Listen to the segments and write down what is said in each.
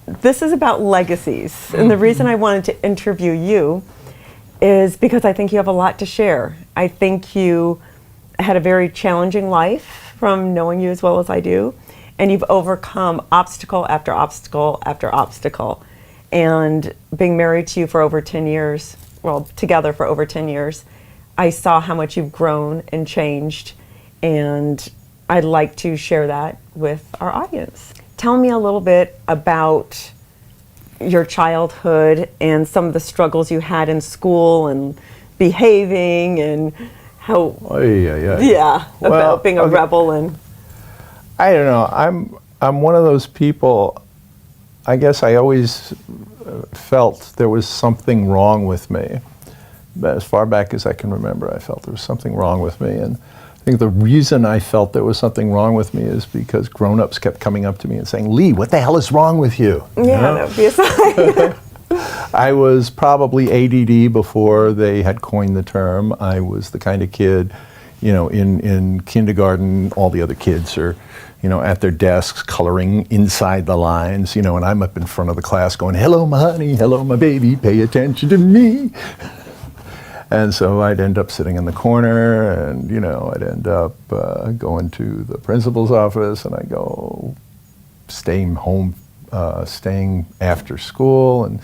this is about legacies. And the reason I wanted to interview you is because I think you have a lot to share. I think you had a very challenging life from knowing you as well as I do. And you've overcome obstacle after obstacle after obstacle. And being married to you for over 10 years, well, together for over 10 years, I saw how much you've grown and changed. And I'd like to share that with our audience. Tell me a little bit about your childhood and some of the struggles you had in school and behaving and how, about being a rebel. And I don't know, I'm one of those people, I guess I always felt there was something wrong with me. But as far back as I can remember, I felt there was something wrong with me. And I think the reason I felt there was something wrong with me is because grown-ups kept coming up to me and saying, "Lee, what the hell is wrong with you?" Yeah, that would be a sign. I was probably ADD before they had coined the term. I was the kind of kid, in kindergarten, all the other kids are, at their desks coloring inside the lines, and I'm up in front of the class going, "Hello, my honey, hello, my baby, pay attention to me." And so I'd end up sitting in the corner, and I'd end up going to the principal's office, and I go staying home, staying after school, and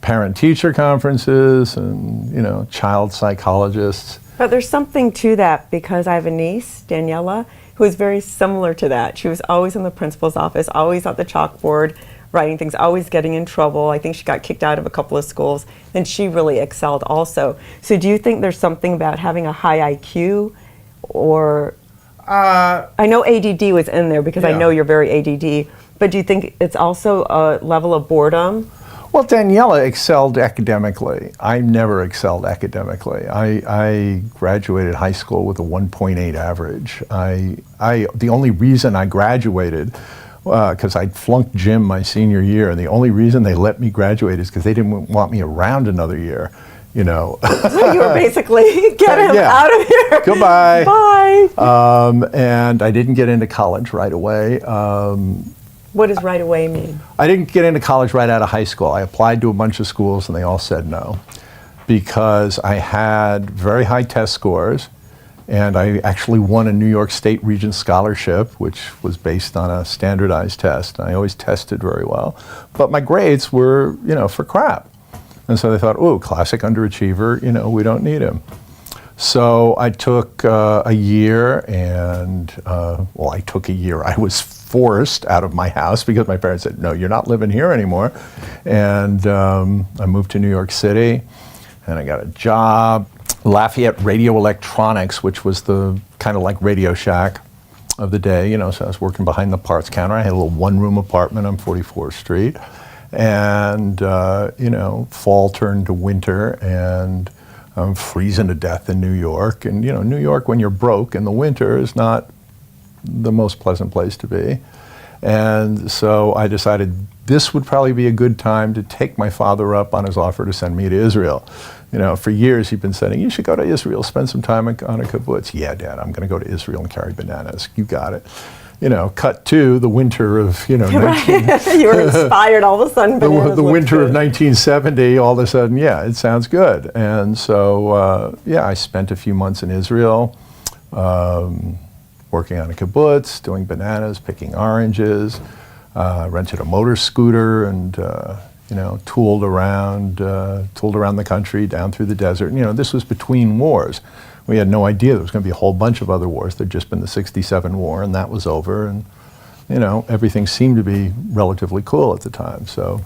parent-teacher conferences, and child psychologists. But there's something to that, because I have a niece, Daniela, who is very similar to that. She was always in the principal's office, always at the chalkboard, writing things, always getting in trouble. I think she got kicked out of a couple of schools, and she really excelled also. So do you think there's something about having a high IQ, or I know ADD was in there because I know you're very ADD, but do you think it's also a level of boredom? Well, Daniela excelled academically. I never excelled academically. I graduated high school with a 1.8 average. The only reason I graduated because I'd flunked gym my senior year, and the only reason they let me graduate is because they didn't want me around another year, So you were basically, get him out of here. Goodbye. Bye. And I didn't get into college right away. What does right away mean? I didn't get into college right out of high school. I applied to a bunch of schools, and they all said no, because I had very high test scores. And I actually won a New York State Regents Scholarship, which was based on a standardized test. I always tested very well. But my grades were, for crap. And so they thought, oh, classic underachiever, we don't need him. So I took a year, and, I took a year. I was forced out of my house because my parents said, no, you're not living here anymore. And I moved to New York City, and I got a job. Lafayette Radio Electronics, which was the kind of like Radio Shack of the day, so I was working behind the parts counter. I had a little one-room apartment on 44th Street, and fall turned to winter, and I'm freezing to death in New York. And New York, when you're broke in the winter, is not the most pleasant place to be. And so I decided this would probably be a good time to take my father up on his offer to send me to Israel. For years he'd been saying, you should go to Israel, spend some time on a kibbutz. Yeah, Dad, I'm going to go to Israel and carry bananas. You got it. Cut to the winter of, 19... You were inspired all of a sudden. The winter of 1970, all of a sudden, yeah, it sounds good. And so, I spent a few months in Israel, working on a kibbutz, doing bananas, picking oranges, rented a motor scooter, and tooled around the country, down through the desert. This was between wars. We had no idea there was going to be a whole bunch of other wars. There'd just been the '67 war, and that was over. And everything seemed to be relatively cool at the time. So